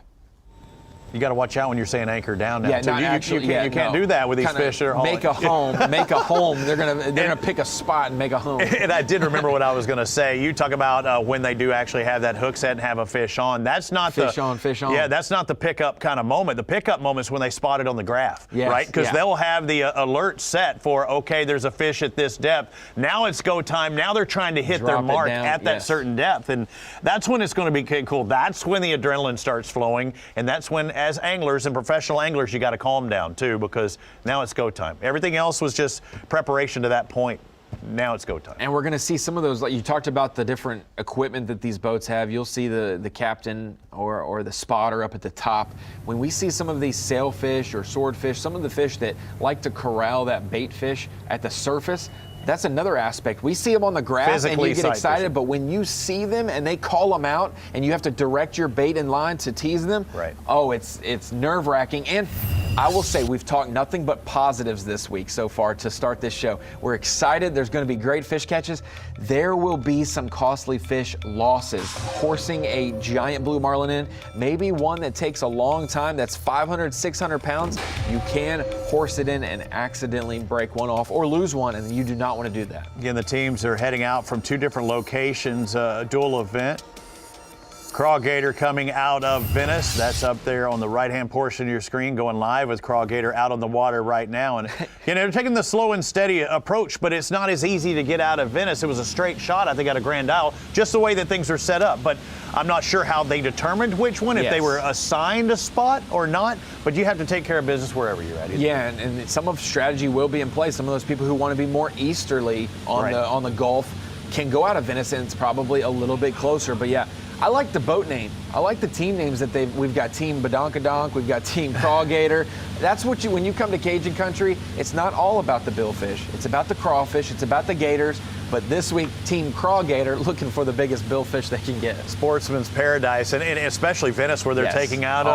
You got to watch out when you're saying anchor down now. Yeah, too. You can't do that with these fish that are hauling. Make a home. They're gonna pick a spot and make a home. And I did remember what I was going to say. You talk about when they do actually have that hook set and have a fish on. That's not fish on. Yeah, that's not the pickup kind of moment. The pickup moment is when they spot it on the graph, right? Because they'll have the alert set for, okay, there's a fish at this depth. Now it's go time. Now they're trying to hit their mark at that certain depth, and that's when it's going to be cool. That's when the adrenaline starts flowing, and that's when, as anglers and professional anglers, you got to calm down too, because now it's go time. Everything else was just preparation to that point. Now it's go time. And we're going to see some of those, like you talked about the different equipment that these boats have. You'll see the captain or the spotter up at the top. When we see some of these sailfish or swordfish, some of the fish that like to corral that bait fish at the surface, that's another aspect. We see them on the graph and you get excited, but when you see them and they call them out and you have to direct your bait and line to tease them, it's nerve-wracking. And I will say, we've talked nothing but positives this week so far to start this show. We're excited. There's going to be great fish catches. There will be some costly fish losses. Horsing a giant blue marlin in, maybe one that takes a long time, that's 500, 600 pounds, you can horse it in and accidentally break one off or lose one, and you do not want to do that. Again, the teams are heading out from 2 different locations, a dual event. Crawgator coming out of Venice. That's up there on the right-hand portion of your screen, going live with Crawgator out on the water right now. And they're taking the slow and steady approach, but it's not as easy to get out of Venice. It was a straight shot, I think, out of Grand Isle, just the way that things are set up. But I'm not sure how they determined which one, if they were assigned a spot or not. But you have to take care of business wherever you're at. Yeah, and some of strategy will be in place. Some of those people who want to be more easterly on the Gulf can go out of Venice, and it's probably a little bit closer. But yeah, I like the boat name. I like the team names that we've got Team Badonkadonk, we've got Team Crawgator. That's what when you come to Cajun country, it's not all about the billfish. It's about the crawfish, it's about the gators. But this week, Team Crawgator looking for the biggest billfish they can get. Sportsman's paradise, and especially Venice, where they're taking out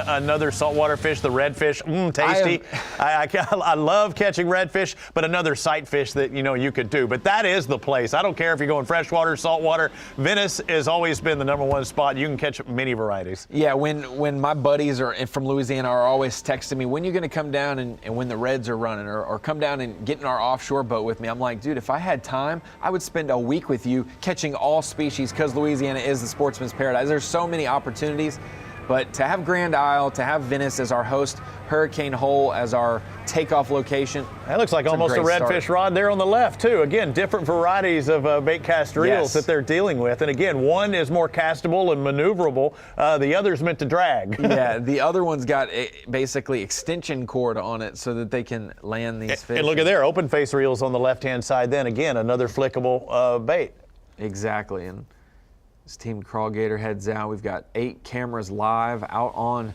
another saltwater fish, the redfish. Tasty. I love catching redfish, but another sight fish that you could do. But that is the place. I don't care if you're going freshwater, saltwater. Venice has always been the #1 spot. You can catch many varieties. Yeah, when my buddies from Louisiana are always texting me, when are you going to come down and when the reds are running, or come down and get in our offshore boat with me? I'm like, dude, if I had time, I would spend a week with you catching all species, because Louisiana is the sportsman's paradise. There's so many opportunities. But to have Grand Isle, to have Venice as our host, Hurricane Hole as our takeoff location. That looks like almost a redfish rod there on the left, too. Again, different varieties of bait cast reels that they're dealing with. And again, one is more castable and maneuverable. The other's meant to drag. Yeah, the other one's got basically extension cord on it so that they can land these fish. And look at there, open face reels on the left-hand side then. Again, another flickable bait. Exactly. And as Team Crawgator heads out, we've got 8 cameras live out on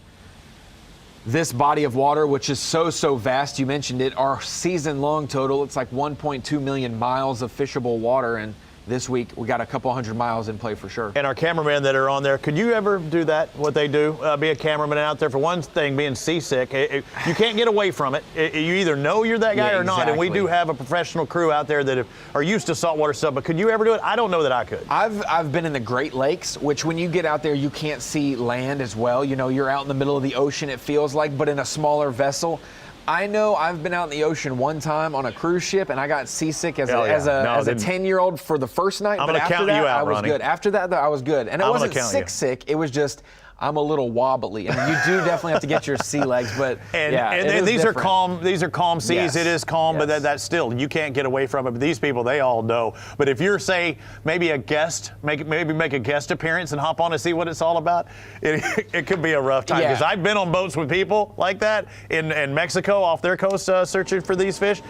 this body of water, which is so vast. You mentioned it. Our season-long total, it's like 1.2 million miles of fishable water, and this week we got a couple 100 miles in play for sure. And our cameramen that are on there, could you ever do that, what they do, be a cameraman out there? For one thing, being seasick, you can't get away from it. You either know you're that guy or not, and we do have a professional crew out there that are used to saltwater stuff, but could you ever do it? I don't know that I could. I've been in the Great Lakes, which when you get out there, you can't see land as well. You know, you're out in the middle of the ocean, it feels like, but in a smaller vessel. I know I've been out in the ocean one time on a cruise ship, and I got seasick as a 10-year-old for the first night. But after that, I was good. After that, though, I was good. And it wasn't sick. It was just, I'm a little wobbly. I mean, you do definitely have to get your sea legs, but and these are calm. These are calm seas. Yes. It is calm, but that's still, you can't get away from it. But these people, they all know. But if you're, say, maybe a guest, maybe make a guest appearance and hop on to see what it's all about, it could be a rough time. Because I've been on boats with people like that in Mexico off their coast searching for these fish.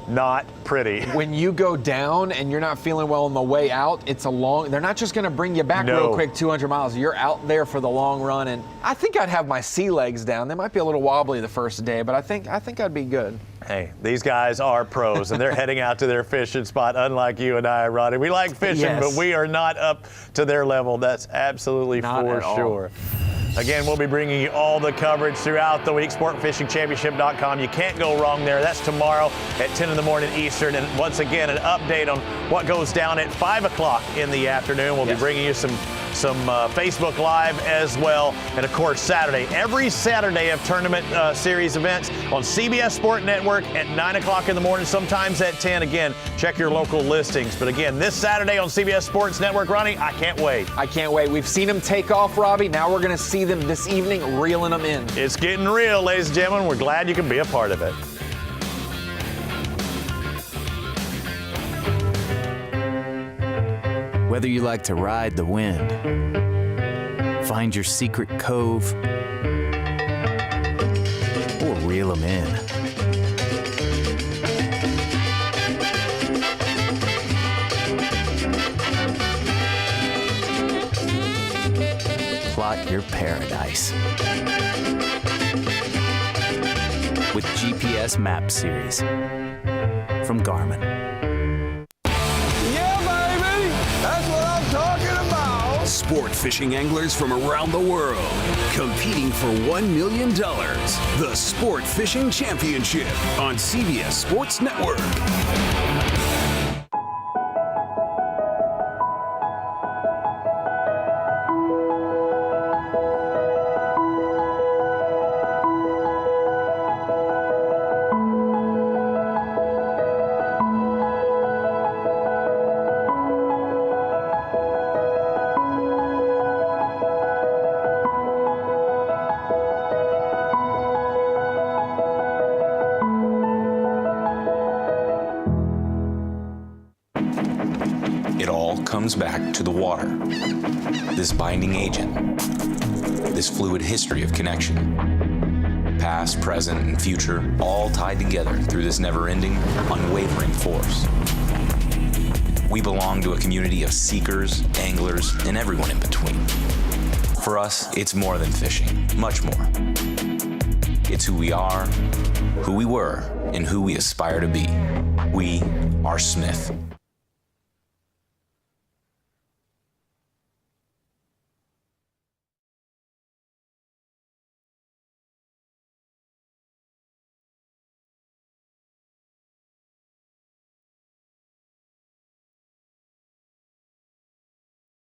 Not pretty. When you go down and you're not feeling well on the way out, they're not just going to bring you back real quick 200 miles. You're out there for the long run, and I think I'd have my sea legs down. They might be a little wobbly the first day, but I think I'd be good. Hey, these guys are pros, and they're heading out to their fishing spot, unlike you and I, Roddy. We like fishing, but we are not up to their level. That's absolutely for sure. Again, we'll be bringing you all the coverage throughout the week. SportFishingChampionship.com. You can't go wrong there. That's tomorrow at 10 in the morning Eastern. And once again, an update on what goes down at 5 o'clock in the afternoon. We'll be bringing you some Facebook Live as well. And, of course, Saturday. Every Saturday of tournament series events on CBS Sport Network at 9 o'clock in the morning, sometimes at 10. Again, check your local listings. But, again, this Saturday on CBS Sports Network, Ronnie, I can't wait. I can't wait. We've seen them take off, Robbie. Now we're going to see them this evening reeling them in. It's getting real, ladies and gentlemen. We're glad you can be a part of it. Whether you like to ride the wind, find your secret cove, or reel them in, plot your paradise with GPS Map Series from Garmin. Yeah, baby! That's what I'm talking about! Sport fishing anglers from around the world competing for $1 million. The Sport Fishing Championship on CBS Sports Network. It all comes back to the water, this binding agent, this fluid history of connection. Past, present, and future, all tied together through this never-ending, unwavering force. We belong to a community of seekers, anglers, and everyone in between. For us, it's more than fishing, much more. It's who we are, who we were, and who we aspire to be. We are Smith.